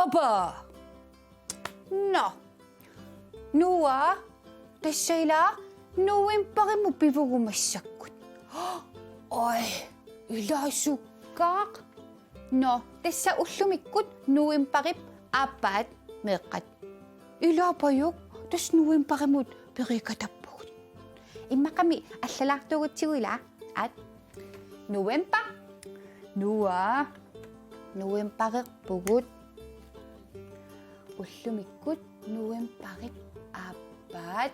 Aba! No. Nuwa, tassayla, nuwin pake mo pivugo masakot. Ay, ilasukak. No, tassa ullumikut, nuwin pakip, apat, mekat. Ilapayok, tas nuwin pake mo, pirikatapot. Ima kami, asalaktugot siwila, at nuwin pa. Nuwa, nuwin pakik pugut. Ullumikut, nuwin pakip, apat.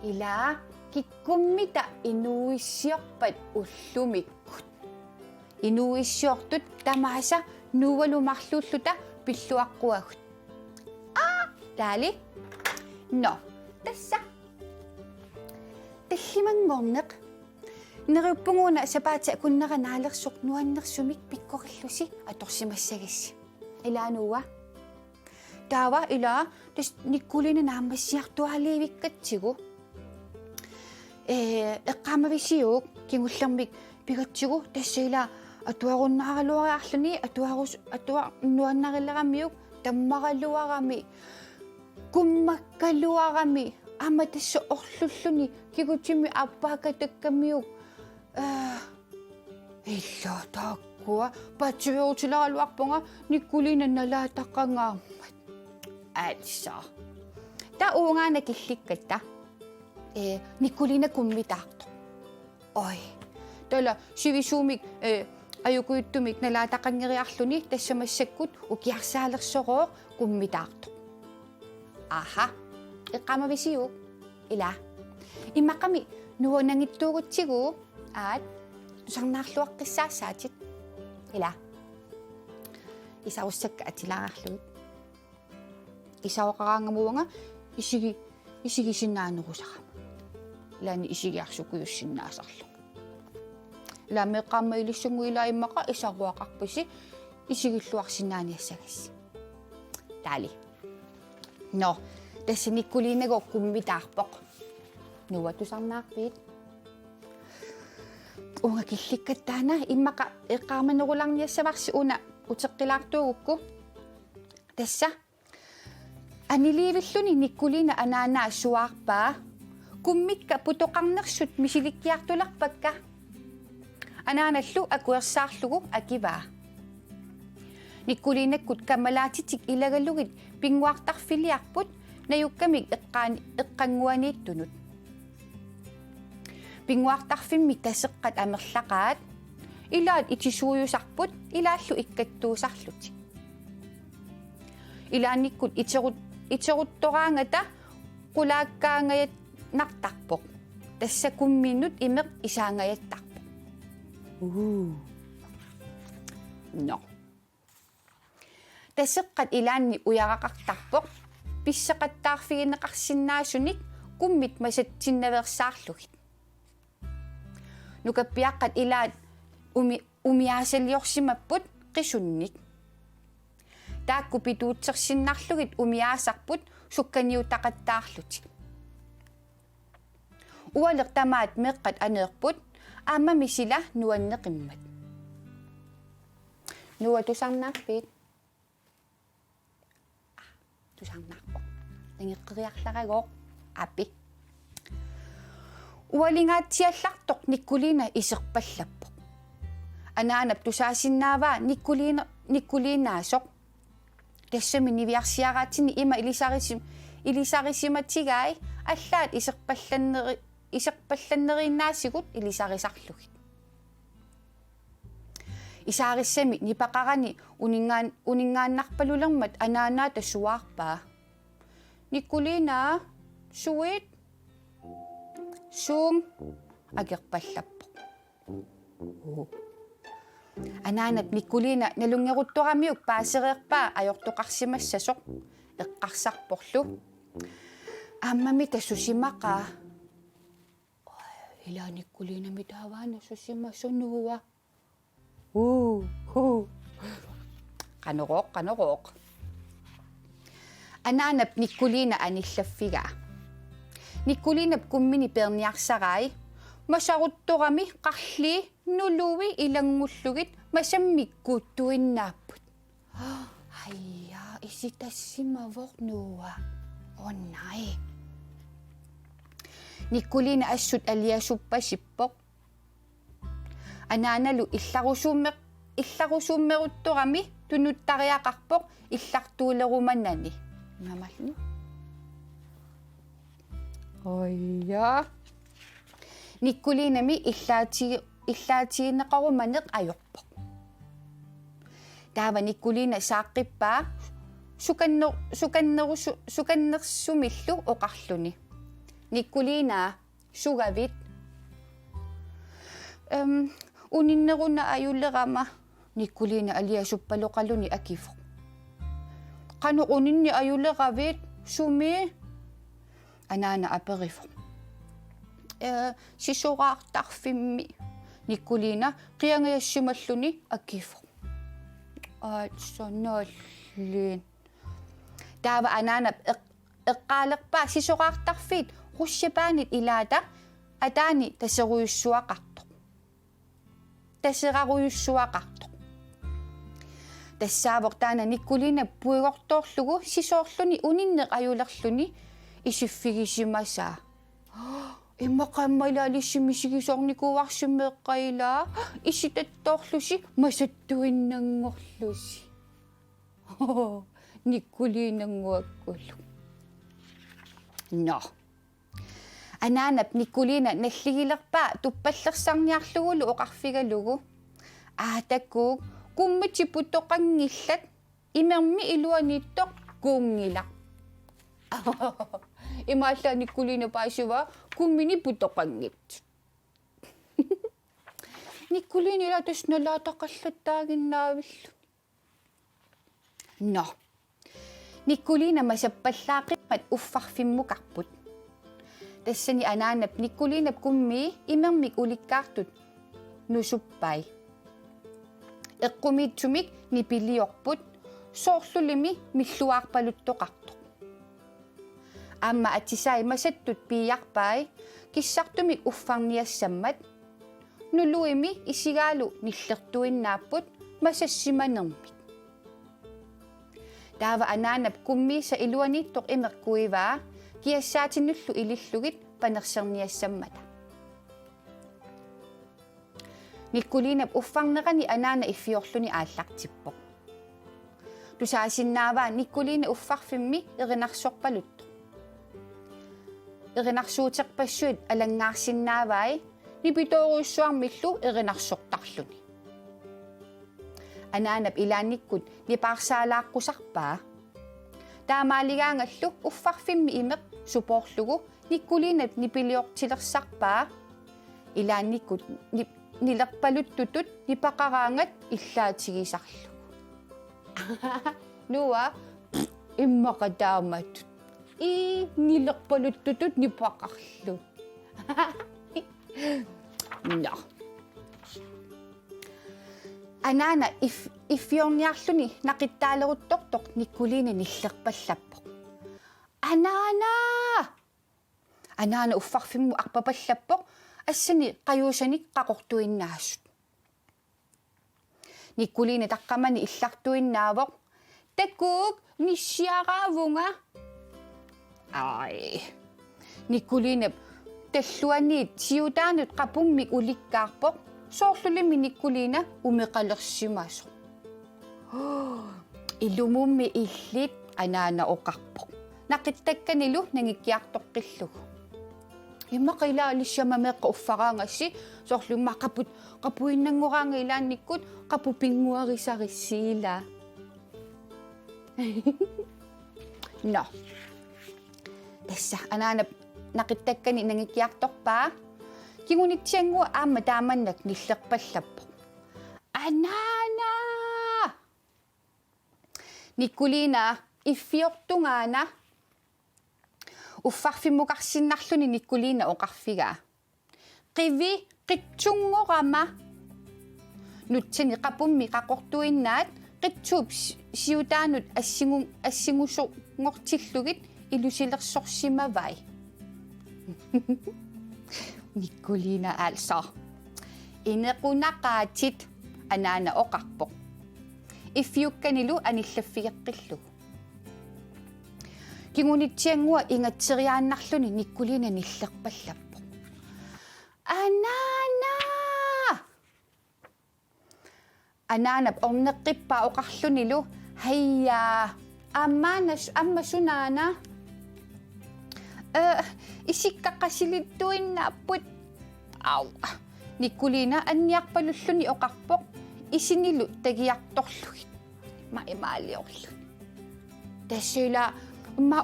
Ila, kikumita inuisyakpat ullumikut. Inuisyaktut tamasa nuwa lumaklututa pilluakkuagut. Dali? No, tassa. Tallimangorneq. Nerupunguna sa patsa kun nakanalarsok nuanneq sumik pikkorillusi atorsimassagassi. Ila nuwa? Tawa ila tas nikkulina naamassiartualivikkatsigu. Eqqamavisiuk kingullermik pigatsigu tassila atuarunnaqaluariarluni atuarnuannaqilleramiuk tammaqaluarami kummakkaluarami ama tassa orlulluni kigutimi appaakatakkamiuk illa taakkua patsiuutilaruarpunga nikkulina nalaataqqangaammat atsa ta uungaana killikkatta nikkulina kummitaarto oi tala sivisuumik ajukuyuttumik nalaataqangeriarluni tassamassakut ukiarsaalersorooq kummitaarto aha eqqamavisiuk ila imaqami nuanangittuugutsigu at tusarnaarluaqqissaassaatit ila isaussakka atilaarluut isauqaraangamuanga isigisinnaanurusaqama ilani isigiarsukuyussinnaasarlu ila meqqaamma ilissungu ila immaqa isaruaqarpusi isigilluarsinnaaniassagassi taali no tässä nikkulinago kummitaarpoq nuwa tusarnaarpiit unga killikkattaana immaqa eqqaamanerularniassavarsi una uteqqilaartuugukku tassa aniliivilluni nikkulina anaanaa suaarpaa kummikka putoqarnersut misilikkiartularpakka anaanallu akuersaarlugu akivaa nikkulinakkut kamalaatitik ilagalugit pinguartarfiliarput nayukkamik eqqanguaniittunut pinguartarfimmi taseqqat amerlaqaat ilaat itisuuyusarput ilaallu ikkattuusarluti ilaannikkut iteruttoraangata qulaakkaangayat nartarpoq tassa kumminnut imeq isaangayattarpoq no taseqqat ilaanni uyaraqartarpoq pisseqattaarfigineqarsinnaasunik kummit masatsinnaversaarlugit nukappiaqqat ilaat umiaasalliorsimapput qisunnik taakku pituutsersinnarlugit umiaasarput sukkaniutaqattaarlutik ualeq tamaat meqqat aneerput aamami sila nuanneqimmat nuwa tusarnaarpiit tusarnaarpoq tangeqqeriarlaragooq api ualingaatiallartoq nikkulina iserpallappoq anaanap tusaasinnaavaa nikkulinaasoq tassami niviarsiaraatini ima ilisarisimatigai allaat iserpallannerinnaasigut ilisarisarlugit isaarissami nipaqarani uningaannarpalulermat anaanaata suaarpaa nikkulina suit suum agerpallappoq anaanat nikkulina nalungeruttoramiuk paasereerpaa ajortoqarsimassasoq eqqarsarporlu Ammami tassusimaka. Ila Nikkulina mitawana susima sunua. Kanurok. Ananap Nikkulina anillaffiga. Nikkulinap kummini perniarsarai. Masaruttorami qarli nului ilangullugit masammikkuuttuinnaaput. Ayya isitassimavor nuua. Onnai. Nikkulina assut aliasuppasippoq. Anaanalu illarusummeruttorami tunuttariaqarpoq illartuulerumannani. Mamallu. Ayya. Nikkulinami illaatiinneqarumaneq ajorpoq. Taava Nikkulina saaqqippa sukannersumillu oqarluni. Nikkulina sugavit. Uninneruna ajullerama. Nikkulina aliasuppaloqaluni akifoq. Qanu uninni ajulleravit sumi. Anaana aperifoq. Sisuqaartarfimmi. Nikkulina qiangiassimalluni akifoq. Sonnollin. Taava anaanap eqqaalerpaa sisuqaartarfiit russipaanit ilaata ataani taseruyussuaqartoq. Taseraruyussuaqartoq. Tassaavoq taana Nikkulina puigortoorlugu sisoorluni uninneq ajulerluni isiffigissimasaa. Imaqammalaalissimissigisornikuarsimeeqqailaa isitattoorlusi masattuinnanngorlusi. Nikkulinanguakkullu. No. Anaanap Nikkulina nalligilerpaa tuppallersarniarlugulu oqarfigalugu. Takkuuk kummitiputtoqangillat imermi iluaniittoq kuungilaq. Imaalla Nikkulina paasiva kummini puttoqangit. Nikkulina ila tasnalaataqallattaaginnaavillu. No. Nikkulina masappallaaqimmat uffarfimmukarput. Tassani anaanap Nikkulinap kummi imermik ulikkaartut nusuppai. Eqqumiitsumik nipiliorput soorlulimi milluaarpaluttoqartoq. Amma atisai masattut piiarpai kissartumik uffarniassammat nuluimi isigaalu nillertuinnaapput masassimanermik. Taava anaanap kummi sa iluaniittoq imerkuivaa kiassaatinullu ilillugit panerserniassammata. Nikkulinap uffarnerani anaana iffiorluni aallartippoq. Tusaasinnaavaa Nikkulina uffarfimmi erinarsorpaluttoq. Erinarsuuteqpassuit alangaarsinnaavai nipitooruissuarmillu erinarsortarluni. Anaanap ilaannikkut nipaarsaalaaqqussarpaa. Taamaaligaangallu uffarfimmi imeq suporlugu Nikkulinap nipiliortilersarpaa. Ilaannikkut nilerpaluttutut nipaqaraangat illaatigisarlugu. Nuwa immaqataamatut. Nilerpaluttutut nipaqarlut. No. Anaana iffiorniarluni naqittaaleruttortoq Nikkulina nillerpallappoq. Anaana uffarfimmu arpapallappoq assani qajuusanik qaqortuinnaassut. Nikkulina taqqamani illartuinnaavoq takkuuk nissiaraavunga. Nikkulina talluaniit siutaanut qapummik ulikkaarpoq soorlulimi Nikkulina umeqalersimasoq. Ilumummi illit anaana oqarpoq. Naqittakkanilu nangikkiartoqqillugu. Imaqilaalissama meqqa uffaraangassi soorlumma qapuinnannguraanga ilaannikkut qapupinguarisarissiila. No. Tassa anaana naqittakkani nangikkiartorpaa kingunitsiangua aamma taamannak nillerpallappoq. Anaana Nikkulina iffiortungaana Uffarfimuqarsinnarluni Nikolina oqarfiga. Qivi qitsunngorama. Nutsini qapummi qaqortuinnaat qitsuup siutaanut assingussorngortillugit ilusilersorsimavai. Nikolina altså. Inequnaqaatit anaana oqarpoq. Iffiukkanilu anillaffigeqqillu. Kingunitsiangua ingatseriaannarluni Nikolina nillerpallappoq. Anaanap orneqqippaa oqarlunilu hayya amma sunaana isikkaqasilittuinnaapпут au Nikolina anniarpalulluni oqarpoq isinilu tagiartorlugit ma imaaliorluni tassula ma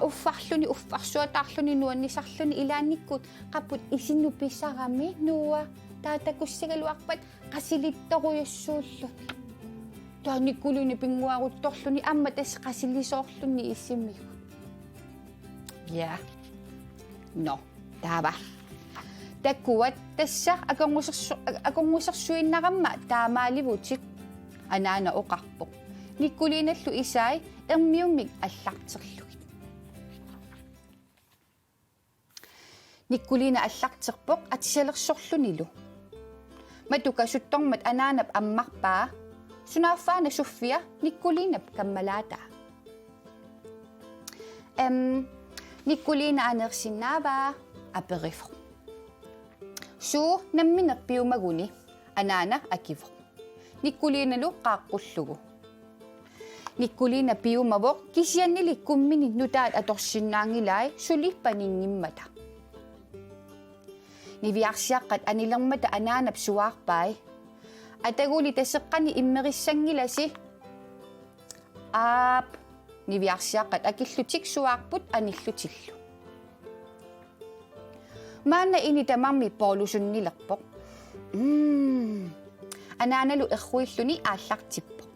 uffarsuataarluni nuannisarluni ilaannikkut qapput isinnu pissarami nuua taatakussigaluarpat qasilittoruyassuulluni taa Nikolina pinguaruttorluni amma tas qasillisoorluni issimigu ja no taava takkuat tassa akongussersuinnaqamma taamaalivutik anaana oqarpoq Nikolinallu isai ermiummik allarterlugit Nikolina allarterpoq atisalersorlunilu matukasuttormat anaanap ammarpaa sunaaffaana suffia Nikolinap kammalaata Nikolina anersinnaava aperifru Suu namminerpiumaguni anaana akivru Nikolinalu qaaqqullugu Nikolina piumavoq kisiannili kummini nutaat atorsinnaangilai sulippaningimmata Niviarsiaqqat anilermata anaanap suaarpai ataguli taseqqani immerissangilasi aap Niviarsiaqqat akillutik suaarput anillutillu Maana ini tamarmi poolusunnilerpoq anaanalu erruilluni aallartippoq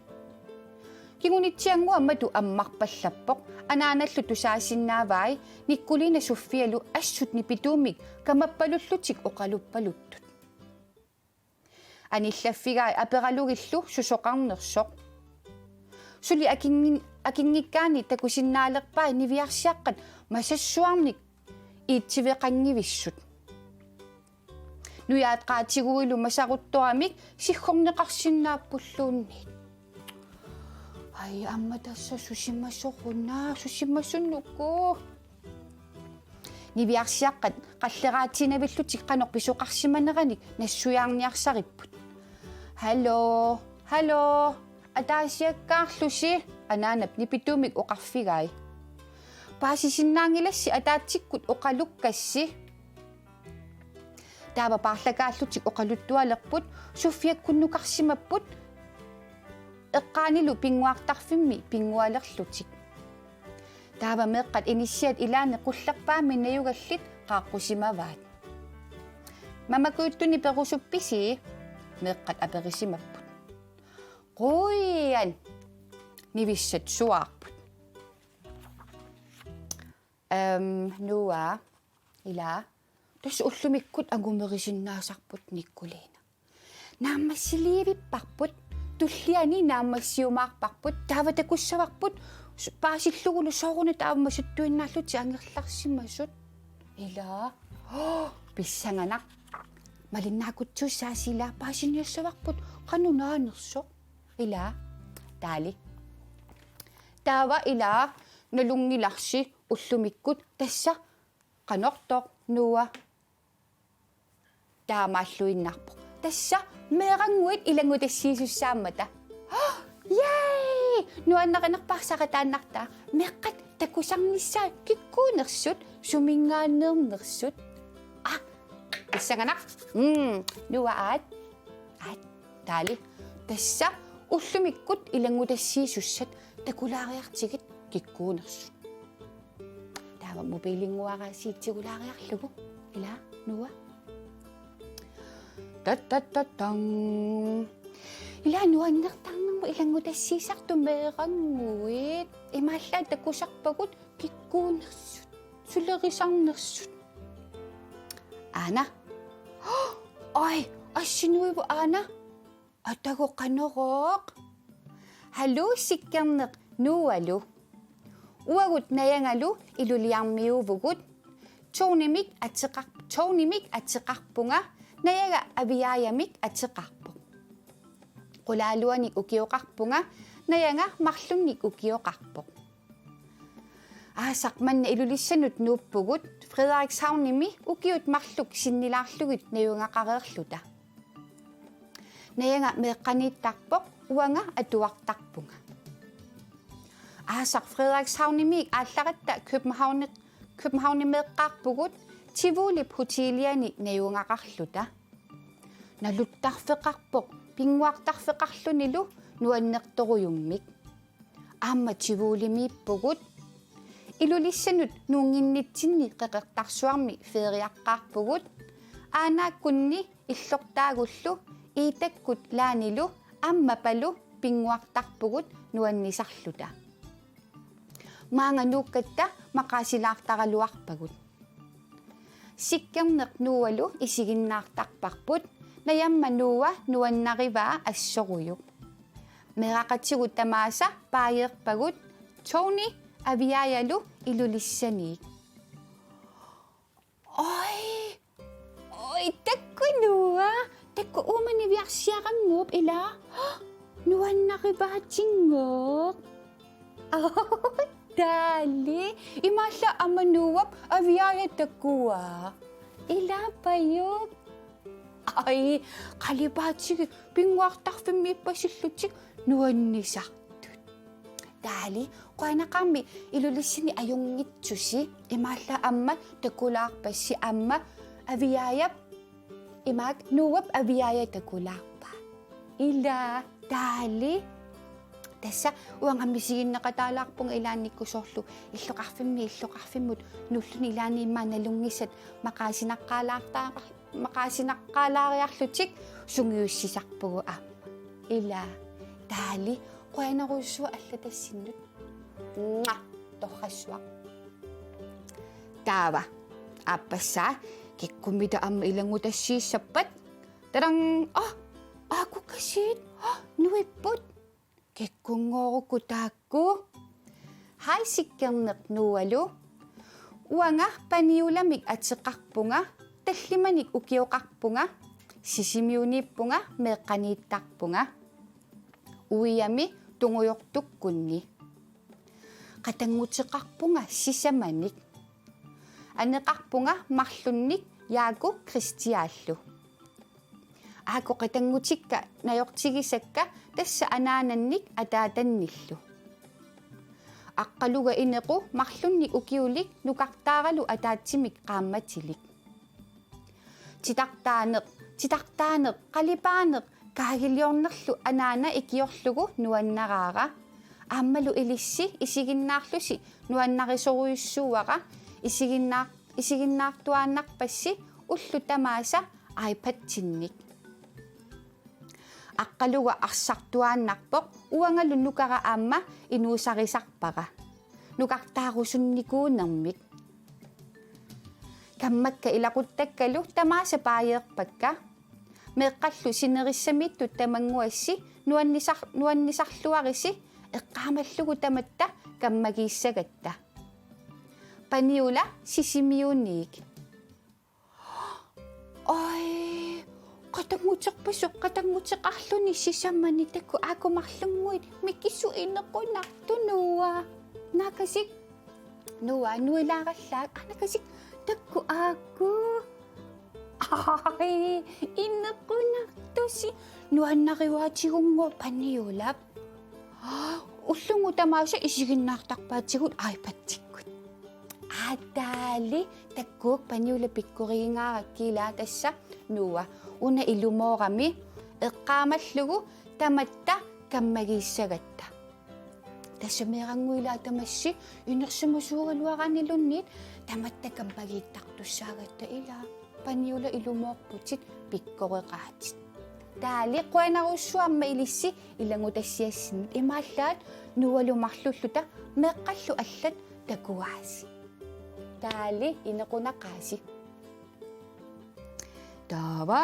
Kingunitsiangua matu ammarpallappoq anaanallu tusaasinnaavai Nikolina suffialu assutni pituumik kamappalullutik oqaluppaluttut Anillaffigai aperalugillu susoqarnersoq Suli akingikkaani takusinnaalerpai niviarsiaqqat masassuarnik iitsiveqangivissut Nuyaat qaatiguilu masaruttoramik sigorneqarsinnaapulluunniit Ai amma tassa susimassorunaa Niviarsiaqqat qalleraatinavillutик qanorpisuqarsimaneqanik nassuyaarniarsaripput Hallo ataasiakkaarlusi anaanap nipituumik oqarfigai Paasisinnaangilassi ataatikkut oqalukkassi Taava paarlakaallutik oqaluttualerput suffiakkunnuqarsimapput eqqaanilu pinguartarfimmi pingualerlutik Taava meeqqat inissiat ilaane qullerpaami nayugallit qaaqqusimavaat Mamakuuttuni perusuppisi meeqqat aperisimapput Quyan nivissat suaarput Nuua ila tas ullumikkut angumerisinnaasarput Nikolina Naammassiliivipparput tulliani naammassiumaarparput taava takussavarput paasillugulu sooruna taavmasuttuinnaalluti angerlarsimasut ila pissanganaq malinnaakutsuussaasila paasiniassavarput qanunaanersoq ila taali taava ila nalungilarsi ullumikkut tassa qanortoq nuua taamaalluinnarpoq tassa meeranguit ilangutassiisussaamata yay nuannaqanerparsaqataannarta meqqat takusarnissaa kikkuunersut sumingaanneernersut issanganaq nuua aat taali tassa ullumikkut ilangutassiisussat takulaariartigit kikkuunersut taava mobiilinguaraasiitsigulaariarlugu ila nuua tatatang ila nuannertarnermu ilangutassiisartu meeranguit imaallaa takusarpagut kikkuunersut Sullerisarnersut. Ana. Oi, assinuivu Ana. Atagoqaneroq. Hallu sikkerneq nualu. Uagut nayangalu iluliarmiuvugut. Tounimik atiqarpunga nayaga aviayamik atiqarpuq. Qulaaluanik ukioqarpunga nayanga marlunnik ukioqarpuq. Aasaqmanna ilulissanut nuuppugut Frederikshavnimi ukiut marluk sinnilaarlugit nayungaqareerluta. Nayanga meeqqaniittarpoq uanga atuartarpunga. Aasaq Frederikshavnimi аалларатта Københavni meeqqaarpugut Tivoli Hoteliani nayungaqarluta. Naluttarfeqarpoq pinguartarfeqarlunilu nuannertorujummik. Aamma Tivoli-miippugut ilulissanut nuunginnitsinni qeqertarsuarmi feriaqqaarpugut aanaakkunni illortaagullu iitakkut laanilu aammapalu pinguartarpugut nuannisarluta. Maanganuukkatta maqaasilaartaraluarpagut. Sikkerneq nuualu isiginnaartarparput nayamma nuua nuannarivaa assoruyuk. Meraqatigut tamaasa paayeerpagut Tony aviayalu ilulissaniik. Oi, takku nuua. Takku uumani viarsiaranguup ilaa. Nuannarivaatingoq. Dali, imalla amanuwap aviaya takkuwa. Ilaa payuk. Ai, qalipaatsigi pinguartarfimmiippasillutik nuannisartut. Dali, qaanaqarmi ilulissini ajungitsusi imalla amma takkulaarpassi amma aviayap imaak nuwap aviaya takkulaarpa. Ilaa, dali. Tässä uangamisiginnaqataalaarpunga ilaannikkusorlu illoqarfimmut nulluni ilaaniimmaanalungisat maqaasinaqqaalaariarlutik sungiussisarpugu aamma. Ilaa, taali qoyaneruussua allatassinnut. Torrassuaq. Taava. Appassaa kikkumita amma ilangutassiissappat. Tarang aakukkasiit. Nuipput. Kikkungoorukku taakku. Hai sikkerneq nualu. Uanga paniulamik atiqarpunga tallimanik ukioqarpunga sisimiuniippunga meeqqaniittarpunga uiami tungujortukkunni. Qatanngutiqarpunga sisamanik. Aneqarpunga marlunnik Jaaku Kristiaallu. Aaku qatangutikka najortigisakka tassa anaanannik ataatannillu. Aqqaluga inequ marlunnik ukiulik nukartaaralu ataatsimik qaammatilik. Titartaaneq qalipaaneq kaagiliornerlu anaana ikiorlugu nuannaraara aammalu ilissi isiginnaarlusi nuannarisoruyussuuaqa isiginnaartuaannarpassi ullu tamaasa aipatsinnik. Aqqaluga arsartuaannarpoq uangalu nukara aamma inuusarisarpaqa nukartaarusunnikuunermik. Kammakka ilaquttakkalu tamaasa paayeerpakka meeqqallu sinerissamittu tamanguassi nuannisarluarisi eqqaamallugu tamatta kammagiissagatta. Paniula sisimiuniik. Qatanguteqarluni sisammani takku aakumarlunguit mikkisu inequnartu nuua. Nakasik nuua nuilaarallaak nakasik takku aaku. Ai, inequnartusi nuannariwaatigungo paniulap. Ullungu tamaasa isiginnaartarpaatigut aipattikkut. Adali takkuuk paniula pikkuriingaarakkiilaa tassa nuua una ilumoorami eqqaamallugu tamatta kammagiissagatta. Tässä meeranguilaa tamassi inersumusuugaluaranilunniit tamatta kammagiittartussaagatta ilaa paniula ilumoorputit pikkoriqaatit. Taali qoanaruussuamma ilissi ilangutassiassinit imaallaat nualumarlulluta meeqqallu allat takuaasi. Taali inequnaqaasi. Taava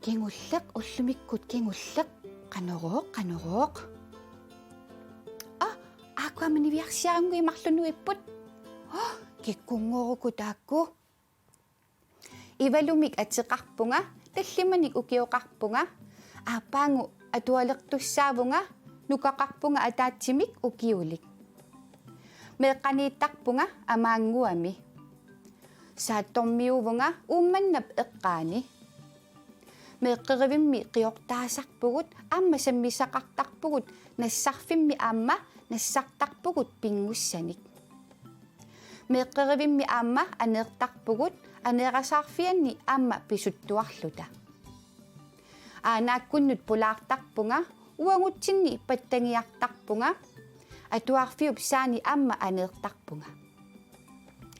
kingulleq ullumikkut kingulleq qanorooq. Aquaminiviarsiarungui marlunuipput. Kikkunguruku taakku. Ivalumik atiqarpunga tallimanik ukioqarpunga aapaangu atualertussaavunga nukaqarpunga ataatsimik ukiulik. Meeqqaniittarpunga amaanguami. Saattormiuvunga uummannap eqqaani. Meeqqerivimmi qiortaasarpugut aamma sammisaqartarpugut nassarfimmi aamma nassartarpugut pingussanik. Meeqqerivimmi aamma aneertarpugut aneerasaarfianni aamma pisuttuarluta. Aanaakkunnut pulaartarpunga uangutsinni pattangiartarpunga atuarfiup saani aamma aneertarpunga.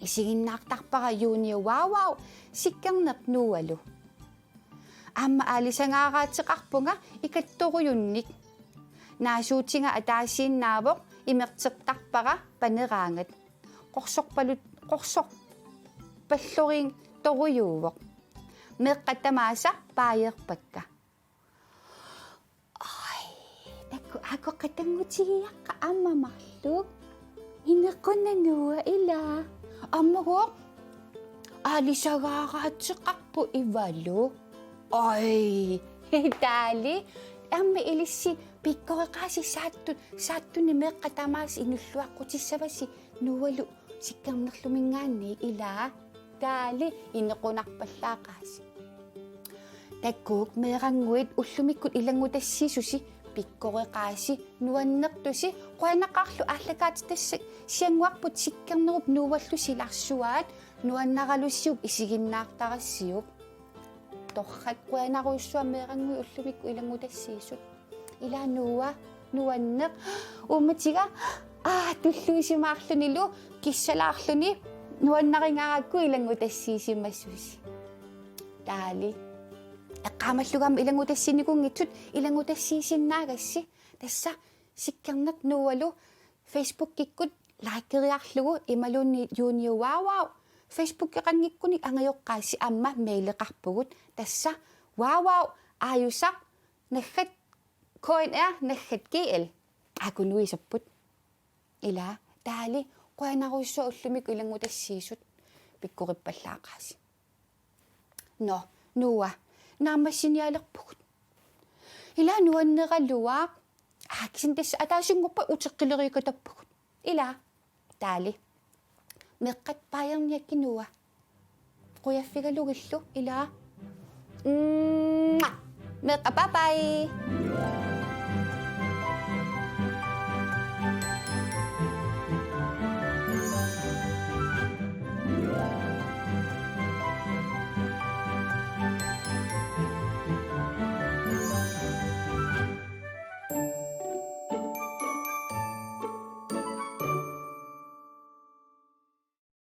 Isiginnaartarpara junior waawaaw sikkerneq nuualu. Aamma aalisangaaraatiqarpunga ikattoruyunnik. Naasuutinga ataasiinnaavoq imerteqtarpara paneraangat. Qorsorpalluring toruyuuvoq. Meeqqatamaasa paajerpakka. Ako qatangutigiaqqa aamma marluk. Inequnanua ilaa. Ammagoq aalisagaaraatiqarpu ivalu. Taali aamma ilissi pikkoreqaasi saattuni meeqqatamaas inulluaqqutissavasi nuualu sikkernerlumingaanni ilaa. Taali inequnarpallaaqaasi. Takkuuk meeranguit ullumikkut ilangutassiisusi pikkoreqaasi nuannertusi quanaqarlu aallakaat tassak sianguarput sikkernerup nuuvallu silarsuaat nuannaralussiup isiginnaartarassiup. Torrat quanaruissua meerangui ullumikku ilangutassiisut. Ilaa nuanneq ummatiga tulluisimaarlunilu kissalaarluni nuannaringarakku ilangutassiisimassusi. Taali eqqaamallugaam ilangutassinikungitsut ilangutassiisinnaagassi tassa sikkerneq nuualu Facebook-kikkut laikeriarlugu imalunni junior waawaaw Facebook-iqanngikkunik angajoqqaassi aamma maileqarpugut tassa waawaaw aayusaq naggat KNR naggat GL akunuisapput ilaa taali quanaruissua ullumik ilangutassiisut pikkoripallaaqaasi. No nuua naammassinialerpugut ilaa nuanneralluaaq kisin tassa ataasungorpa uteqqileriikatappugut ilaa taali meqqat paajerniakki nuua quyaffigalugillu ilaa meqqa bye bye.